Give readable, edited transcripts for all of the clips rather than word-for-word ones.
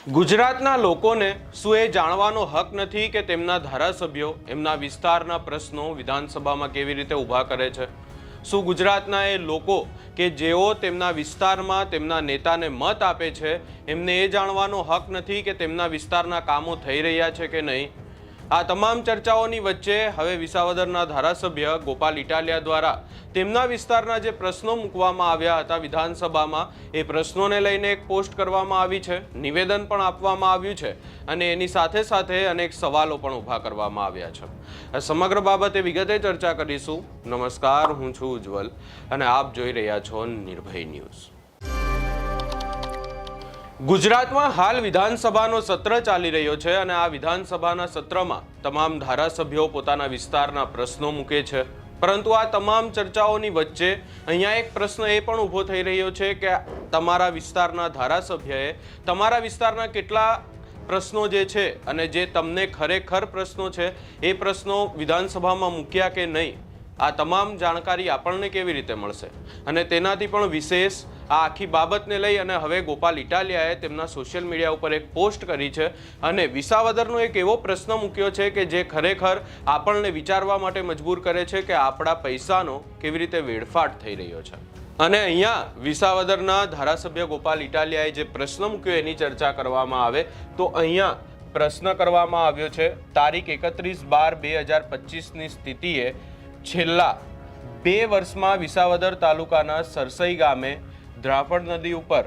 ગુજરાતના લોકોને શું એ જાણવાનો હક નથી કે તેમના ધારાસભ્યો એમના વિસ્તારના પ્રશ્નો વિધાનસભામાં કેવી રીતે ઊભા કરે છે? શું ગુજરાતના એ લોકો કે જેઓ તેમના વિસ્તારમાં તેમના નેતાને મત આપે છે એમને એ જાણવાનો હક નથી કે તેમના વિસ્તારના કામો થઈ રહ્યા છે કે નહીં? આ તમામ ચર્ચાઓની વચ્ચે હવે વિસાવદરના ધારાસભ્ય ગોપાલ ઇટાલિયા દ્વારા તેમના વિસ્તારના જે પ્રશ્નો મૂકવામાં આવ્યા હતા વિધાનસભામાં, એ પ્રશ્નોને લઈને એક પોસ્ટ કરવામાં આવી છે, નિવેદન પણ આપવામાં આવ્યું છે અને એની સાથે સાથે અનેક સવાલો પણ ઊભા કરવામાં આવ્યા છે. આ સમગ્ર બાબતે વિગતે ચર્ચા કરીશું. નમસ્કાર, હું છું ઉજ્જવલ અને આપ જોઈ રહ્યા છો નિર્ભય ન્યૂઝ. ગુજરાતમાં હાલ વિધાનસભાનો સત્ર ચાલી રહ્યો છે અને આ વિધાનસભાના સત્રમાં તમામ ધારાસભ્યો પોતાના વિસ્તારના પ્રશ્નો મૂકે છે. પરંતુ આ તમામ ચર્ચાઓની વચ્ચે અહીંયા એક પ્રશ્ન એ પણ ઊભો થઈ રહ્યો છે કે તમારા વિસ્તારના ધારાસભ્યએ તમારા વિસ્તારના કેટલા પ્રશ્નો જે છે અને જે તમને ખરેખર પ્રશ્નો છે એ પ્રશ્નો વિધાનસભામાં મૂક્યા કે નહીં, આ તમામ જાણકારી આપણને કેવી રીતે મળશે? અને તેનાથી પણ વિશેષ આ આખી બાબતને લઈ અને હવે ગોપાલ ઇટાલિયાએ તેમના સોશિયલ મીડિયા ઉપર એક પોસ્ટ કરી છે અને વિસાવદરનો એક એવો પ્રશ્ન મૂક્યો છે કે જે ખરેખર આપણને વિચારવા માટે મજબૂર કરે છે કે આપણા પૈસાનો કેવી રીતે વેડફાટ થઈ રહ્યો છે. અને અહીંયા વિસાવદરના ધારાસભ્ય ગોપાલ ઇટાલિયાએ જે પ્રશ્ન મૂક્યો એની ચર્ચા કરવામાં આવે તો અહીંયા પ્રશ્ન કરવામાં આવ્યો છે તારીખ 31/12/2025ની સ્થિતિએ છેલ્લા 2 વર્ષમાં વિસાવદર તાલુકાના સરસઈ ગામે દ્રાફડ નદી ઉપર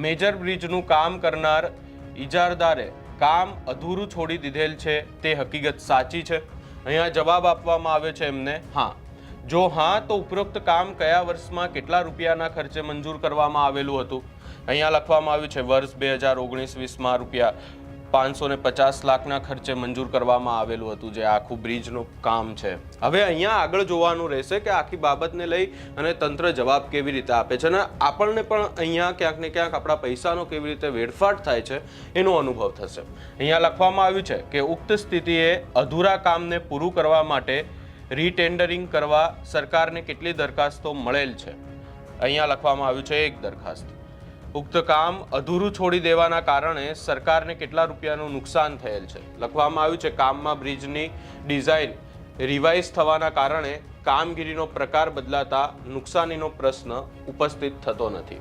મેજર બ્રિજનું કામ કરનાર ઇજારદારે કામ અધૂરું છોડી દીધેલ છે, તે હકીકત સાચી છે? અહીંયા જવાબ આપવામાં આવ્યો છે એમને હા. જો હા તો ઉપરોક્ત કામ કયા વર્ષમાં કેટલા રૂપિયાના ખર્ચે મંજૂર કરવામાં આવેલું હતું? અહીંયા લખવામાં આવ્યું છે વર્ષ 2019-20માં રૂપિયા 550 લાખના ખર્ચે મંજૂર કરવામાં આવેલું હતું જે આખું બ્રિજનું કામ છે. હવે અહીંયા આગળ જોવાનું રહેશે કે આખી બાબતને લઈ અને તંત્ર જવાબ કેવી રીતે આપે છે અને આપણને પણ અહીંયા ક્યાંક ને ક્યાંક આપણા પૈસાનો કેવી રીતે વેડફાટ થાય છે એનો અનુભવ થશે. અહીંયા લખવામાં આવ્યું છે કે ઉક્ત સ્થિતિએ અધૂરા કામને પૂરું કરવા માટે રીટેન્ડરિંગ કરવા સરકારને કેટલી દરખાસ્તો મળેલ છે? અહીંયા લખવામાં આવ્યું છે 1 દરખાસ્ત. ઉક્ત કામ અધૂરું છોડી દેવાના કારણે સરકારને કેટલા રૂપિયાનું નુકસાન થયેલ છે? લખવામાં આવ્યું છે કામમાં બ્રિજની ડિઝાઇન રિવાઇઝ થવાના કારણે કામગીરીનો પ્રકાર બદલાતા નુકસાનીનો પ્રશ્ન ઉપસ્થિત થતો નથી.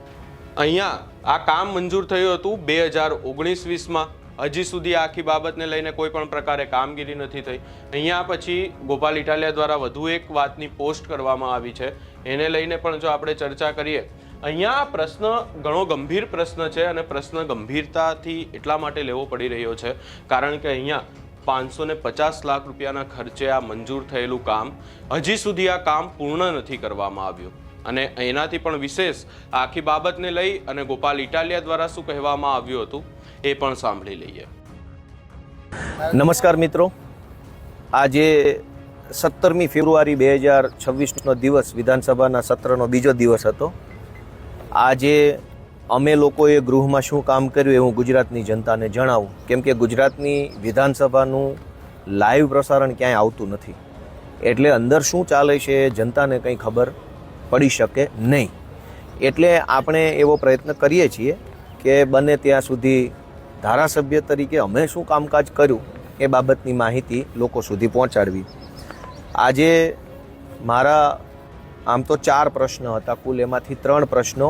અહીંયા આ કામ મંજૂર થયું હતું 2019-20માં. હજી સુધી આખી બાબતને લઈને કોઈ પણ પ્રકારે કામગીરી નથી થઈ. અહીંયા પછી ગોપાલ ઇટાલિયા દ્વારા વધુ એક વાતની પોસ્ટ કરવામાં આવી છે, એને લઈને પણ જો આપણે ચર્ચા કરીએ. અહીંયા પ્રશ્ન ઘણો ગંભીર પ્રશ્ન છે અને પ્રશ્ન ગંભીરતાથી એટલા માટે લેવો પડી રહ્યો છે કારણ કે અહીંયા 550 લાખ રૂપિયાના ખર્ચે આ મંજૂર થયેલું કામ હજી સુધી આ કામ પૂર્ણ નથી કરવામાં આવ્યું. અને એનાથી પણ વિશેષ આખી બાબતને લઈ અને ગોપાલ ઇટાલિયા દ્વારા શું કહેવામાં આવ્યું હતું એ પણ સાંભળી લઈએ. નમસ્કાર મિત્રો, આજે 17મી ફેબ્રુઆરી 2026નો દિવસ વિધાનસભાના સત્રનો બીજો દિવસ હતો. આજે અમે લોકોએ ગૃહમાં શું કામ કર્યું એ હું ગુજરાતની જનતાને જણાવું, કેમ કે ગુજરાતની વિધાનસભાનું લાઈવ પ્રસારણ ક્યાંય આવતું નથી એટલે અંદર શું ચાલે છે એ જનતાને કંઈ ખબર પડી શકે નહીં. એટલે આપણે એવો પ્રયત્ન કરીએ છીએ કે બને ત્યાં સુધી ધારાસભ્ય તરીકે અમે શું કામકાજ કર્યું એ બાબતની માહિતી લોકો સુધી પહોંચાડવી. આજે મારા આમ તો 4 પ્રશ્ન હતા કુલ, એમાંથી 3 પ્રશ્નો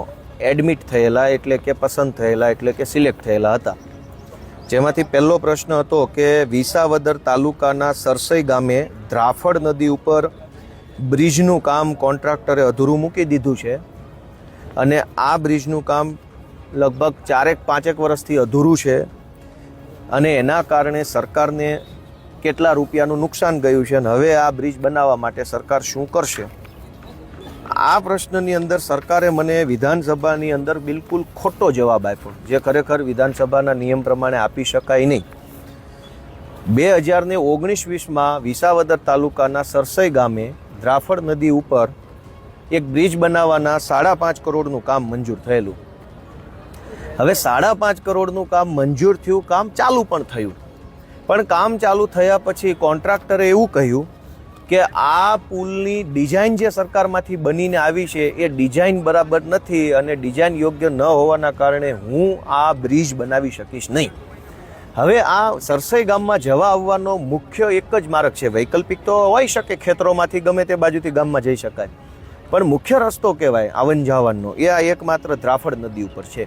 એડમિટ થયેલા એટલે કે પસંદ થયેલા એટલે કે સિલેક્ટ થયેલા હતા. જેમાંથી પહેલો પ્રશ્ન હતો કે વિસાવદર તાલુકાના સરસઈ ગામે દ્રાફડ નદી ઉપર બ્રિજનું કામ કોન્ટ્રાક્ટરે અધૂરું મૂકી દીધું છે અને આ બ્રિજનું કામ લગભગ 4-5 વર્ષથી અધૂરું છે અને એના કારણે સરકારને કેટલા રૂપિયાનું નુકસાન ગયું છે અને હવે આ બ્રિજ બનાવવા માટે સરકાર શું કરશે? આ પ્રશ્નની અંદર સરકારે મને વિધાનસભાની અંદર બિલકુલ ખોટો જવાબ આપ્યો, જે ખરેખર વિધાનસભાના નિયમ પ્રમાણે આપી શકાય નહીં. 2019-20માં વિસાવદર તાલુકાના સરસઈ ગામે દ્રાફડ નદી ઉપર એક બ્રિજ બનાવવાના 5.5 કરોડનું કામ મંજૂર થયેલું. હવે 5.5 કરોડનું કામ મંજૂર થયું, કામ ચાલુ પણ થયું, પણ કામ ચાલુ થયા પછી કોન્ટ્રાક્ટરે એવું કહ્યું કે આ પુલની ડિઝાઇન જે સરકારમાંથી બનીને આવી છે એ ડિઝાઇન બરાબર નથી અને ડિઝાઇન યોગ્ય ન હોવાના કારણે હું આ બ્રિજ બનાવી શકીશ નહીં. હવે આ સરસઈ ગામમાં જવા આવવાનો મુખ્ય એક જ માર્ગ છે. વૈકલ્પિક તો હોઈ શકે, ખેતરોમાંથી ગમે તે બાજુથી ગામમાં જઈ શકાય, પણ મુખ્ય રસ્તો કહેવાય આવન જાવનનો એ આ એકમાત્ર દ્રાફડ નદી ઉપર છે.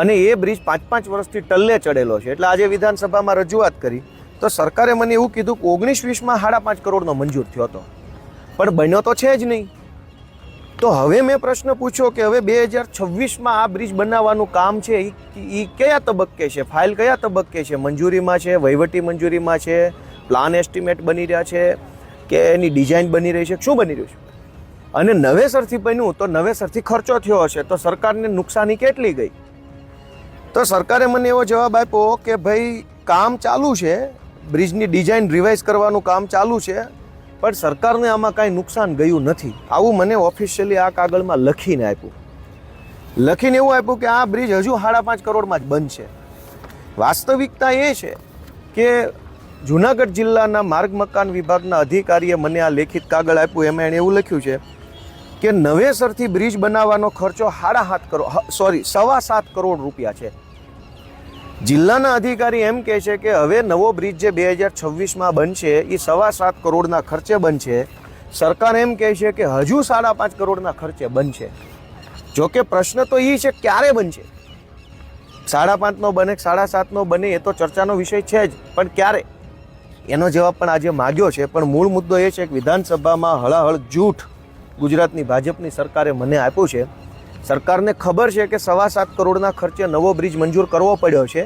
અને એ બ્રિજ 5-5 વર્ષથી ટલ્લે ચડેલો છે. એટલે આજે વિધાનસભામાં રજૂઆત કરી તો સરકારે મને એવું કીધું કે 19-20માં 5.5 કરોડનો મંજૂર થયો હતો, પણ બન્યો તો છે જ નહીં. તો હવે મેં પ્રશ્ન પૂછ્યો કે હવે 2026માં આ બ્રિજ બનાવવાનું કામ છે એ કયા તબક્કે છે, ફાઇલ કયા તબક્કે છે, મંજૂરીમાં છે, વહીવટી મંજૂરીમાં છે, પ્લાન એસ્ટિમેટ બની રહ્યા છે કે એની ડિઝાઇન બની રહી છે, શું બની રહ્યું છે? અને નવેસરથી બન્યું તો નવેસરથી ખર્ચો થયો હશે તો સરકારને નુકસાની કેટલી ગઈ? તો સરકારે મને એવો જવાબ આપ્યો કે ભાઈ કામ ચાલુ છે, બ્રિજની ડિઝાઇન રિવાઇઝ કરવાનું કામ ચાલુ છે, પણ સરકારને આમાં કાંઈ નુકસાન ગયું નથી. આવું મને ઓફિશિયલી આ કાગળમાં લખીને આપ્યું. લખીને એવું આપ્યું કે આ બ્રિજ હજુ 5.5 કરોડમાં જ બનશે. વાસ્તવિકતા એ છે કે જુનાગઢ જિલ્લાના માર્ગ મકાન વિભાગના અધિકારીએ મને આ લેખિત કાગળ આપ્યું, એમાં એણે એવું લખ્યું છે કે નવેસરથી બ્રિજ બનાવવાનો ખર્ચો 7.5 કરોડ રૂપિયા છે. જિલ્લાના અધિકારી એમ કહે છે કે હવે નવો બ્રિજ જે 2026માં બનશે એ 7.5 કરોડના ખર્ચે બનશે. સરકાર એમ કહે છે કે હજુ 5.5 કરોડના ખર્ચે બનશે. જોકે પ્રશ્ન તો એ છે ક્યારે બનશે? 5.5નો બને 7.5નો બને એ તો ચર્ચાનો વિષય છે જ, પણ ક્યારે એનો જવાબ પણ આજે માગ્યો છે. પણ મૂળ મુદ્દો એ છે કે વિધાનસભામાં હળાહળ જૂઠ ગુજરાતની ભાજપની સરકારે મને આપ્યું છે. સરકારને ખબર છે કે 7.5 કરોડના ખર્ચે નવો બ્રિજ મંજૂર કરવો પડ્યો છે.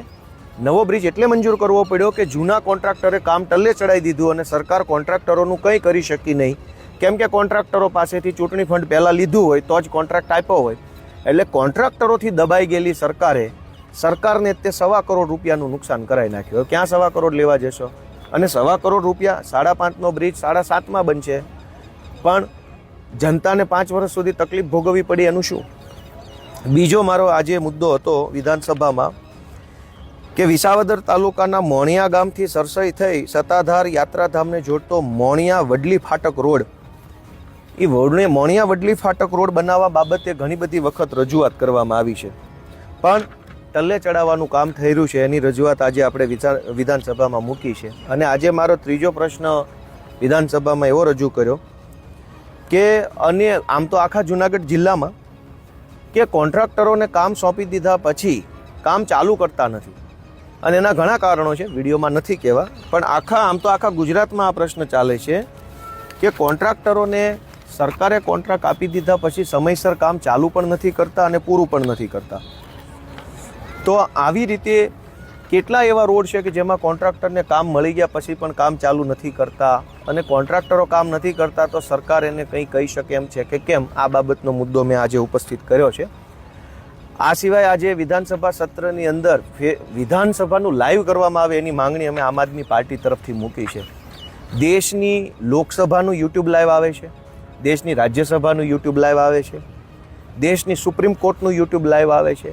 નવો બ્રિજ એટલે મંજૂર કરવો પડ્યો કે જૂના કોન્ટ્રાક્ટરે કામ ટલ્લે ચડાવી દીધું અને સરકાર કોન્ટ્રાક્ટરોનું કંઈ કરી શકી નહીં, કેમ કે કોન્ટ્રાક્ટરો પાસેથી ચૂંટણી ફંડ પહેલાં લીધું હોય તો જ કોન્ટ્રાક્ટ આપ્યો હોય. એટલે કોન્ટ્રાક્ટરોથી દબાઈ ગયેલી સરકારને તે 1.25 કરોડ રૂપિયાનું નુકસાન કરાવી નાખ્યું. ક્યાં 1.25 કરોડ લેવા જશો? અને 1.25 કરોડ રૂપિયા 5.5નો બ્રિજ 7.5માં બનશે, પણ જનતાને 5 વર્ષ સુધી તકલીફ ભોગવવી પડી એનું શું? બીજો મારો આજે મુદ્દો હતો વિધાનસભામાં કે વિસાવદર તાલુકાના મોણિયા ગામથી સરસઈ થઈ સત્તાધાર યાત્રાધામને જોડતો મોણિયા વડલી ફાટક રોડ, એ મોણિયા વડલી ફાટક રોડ બનાવવા બાબતે ઘણી બધી વખત રજૂઆત કરવામાં આવી છે, પણ ટલ્લે ચડાવવાનું કામ થઈ રહ્યું છે. એની રજૂઆત આજે આપણે વિધાનસભામાં મૂકી છે. અને આજે મારો ત્રીજો પ્રશ્ન વિધાનસભામાં એવો રજૂ કર્યો કે અને આમ તો આખા જુનાગઢ જિલ્લામાં કે કોન્ટ્રાક્ટરોને કામ સોંપી દીધા પછી કામ ચાલુ કરતા નથી. અને એના ઘણા કારણો છે, વિડીયોમાં નથી કહેવા, પણ આખા ગુજરાતમાં આ પ્રશ્ન ચાલે છે કે કોન્ટ્રાક્ટરોને સરકારે કોન્ટ્રાક્ટ આપી દીધા પછી સમયસર કામ ચાલુ પણ નથી કરતા અને પૂરું પણ નથી કરતા. તો આવી રીતે કેટલા એવા રોડ છે કે જેમાં કોન્ટ્રાક્ટરને કામ મળી ગયા પછી પણ કામ ચાલુ નથી કરતા, અને કોન્ટ્રાક્ટરો કામ નથી કરતા તો સરકાર એને કંઈ કહી શકે એમ છે કે કેમ? આ બાબતનો મુદ્દો મેં આજે ઉપસ્થિત કર્યો છે. આ સિવાય આજે વિધાનસભા સત્રની અંદર વિધાનસભાનું લાઈવ કરવામાં આવે એની માંગણી અમે આમ આદમી પાર્ટી તરફથી મૂકી છે. દેશની લોકસભાનું યુટ્યુબ લાઈવ આવે છે, દેશની રાજ્યસભાનું યુટ્યુબ લાઈવ આવે છે, દેશની સુપ્રીમ કોર્ટનું યુટ્યુબ લાઈવ આવે છે,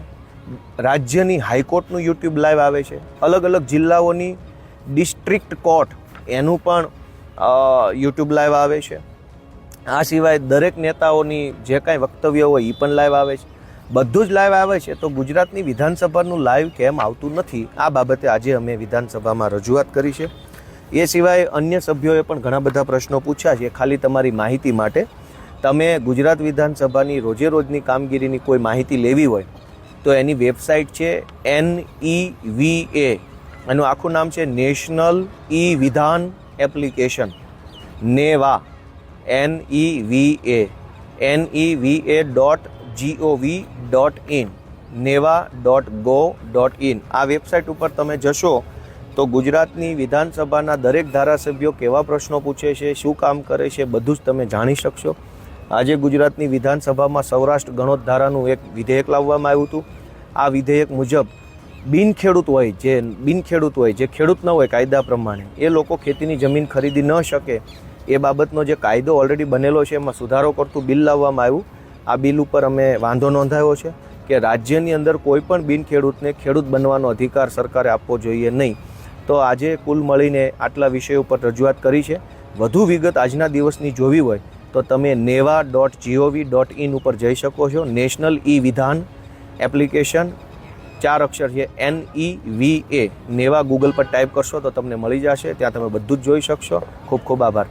રાજ્યની હાઈકોર્ટનું યુટ્યુબ લાઈવ આવે છે, અલગ અલગ જિલ્લાઓની ડિસ્ટ્રિક્ટ કોર્ટ એનું પણ યુટ્યુબ લાઈવ આવે છે. આ સિવાય દરેક નેતાઓની જે કાંઈ વક્તવ્ય હોય એ પણ લાઈવ આવે છે. બધું જ લાઈવ આવે છે, તો ગુજરાતની વિધાનસભાનું લાઈવ કેમ આવતું નથી? આ બાબતે આજે અમે વિધાનસભામાં રજૂઆત કરી છે. એ સિવાય અન્ય સભ્યોએ પણ ઘણા બધા પ્રશ્નો પૂછ્યા છે. ખાલી તમારી માહિતી માટે, તમે ગુજરાત વિધાનસભાની રોજે રોજની કામગીરીની કોઈ માહિતી લેવી હોય તો એની વેબસાઇટ છે NEVA, એનું આખું નામ છે નેશનલ ઈ વિધાન એપ્લિકેશન, નેવા, NEVA.gov.in, neva.go.in. આ વેબસાઇટ ઉપર તમે જશો તો ગુજરાતની વિધાનસભાના દરેક ધારાસભ્યો કેવા પ્રશ્નો પૂછે છે, શું કામ કરે છે, બધું જ તમે જાણી શકશો. આજે ગુજરાતની વિધાનસભામાં સૌરાષ્ટ્ર ગણોત ધારાનું એક વિધેયક લાવવામાં આવ્યું હતું. આ વિધેયક મુજબ બિનખેડૂત હોય, જે ખેડૂત ન હોય કાયદા પ્રમાણે, એ લોકો ખેતીની જમીન ખરીદી ન શકે એ બાબતનો જે કાયદો ઓલરેડી બનેલો છે એમાં સુધારો કરતું બિલ લાવવામાં આવ્યું. આ બિલ ઉપર અમે વાંધો નોંધાવ્યો છે કે રાજ્યની અંદર કોઈ પણ બિનખેડૂતને ખેડૂત બનવાનો અધિકાર સરકારે આપવો જોઈએ નહીં. તો આજે કુલ મળીને આટલા વિષયો ઉપર રજૂઆત કરી છે. વધુ વિગત આજના દિવસની જોવી હોય તો તમે neva.gov.in ઉપર જઈ શકો છો. નેશનલ ઈ વિધાન એપ્લિકેશન 4 અક્ષર છે NEVA, નેવા ગૂગલ પર ટાઈપ કરશો તો તમને મળી જશે. ત્યાં તમે બધું જ જોઈ શકશો. ખૂબ ખૂબ આભાર.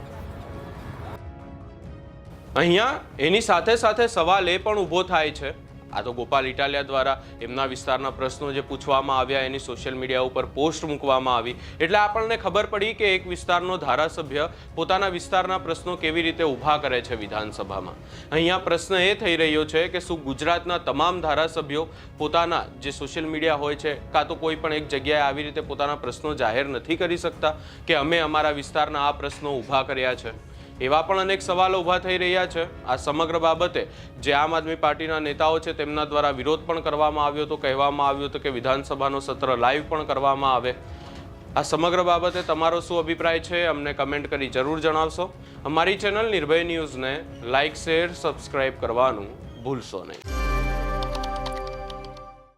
અહીંયા એની સાથે સાથે સવાલ એ પણ ઊભો થાય છે, આ તો ગોપાલ ઇટાલિયા દ્વારા એમના વિસ્તારના પ્રશ્નો જે પૂછવામાં આવ્યા એની સોશિયલ મીડિયા ઉપર પોસ્ટ મૂકવામાં આવી, એટલે આપણને ખબર પડી કે એક વિસ્તારનો ધારાસભ્ય પોતાના વિસ્તારના પ્રશ્નો કેવી રીતે ઊભા કરે છે વિધાનસભામાં. અહીંયા પ્રશ્ન એ થઈ રહ્યો છે કે શું ગુજરાતના તમામ ધારાસભ્યો પોતાના જે સોશિયલ મીડિયા હોય છે કાં તો કોઈ પણ એક જગ્યાએ આવી રીતે પોતાના પ્રશ્નો જાહેર નથી કરી શકતા કે અમે અમારા વિસ્તારના આ પ્રશ્નો ઊભા કર્યા છે? એવા પણ અનેક સવાલો ઊભા થઈ રહ્યા છે. આ સમગ્ર બાબતે જે આમ આદમી પાર્ટીના નેતાઓ છે તેમના દ્વારા વિરોધ પણ કરવામાં આવ્યો હતો. કહેવામાં આવ્યું હતું કે વિધાનસભાનો સત્ર લાઈવ પણ કરવામાં આવે. આ સમગ્ર બાબતે તમારો શું અભિપ્રાય છે અમને કમેન્ટ કરી જરૂર જણાવશો. અમારી ચેનલ નિર્ભય ન્યૂઝને લાઇક, શેર, સબસ્ક્રાઇબ કરવાનું ભૂલશો નહીં.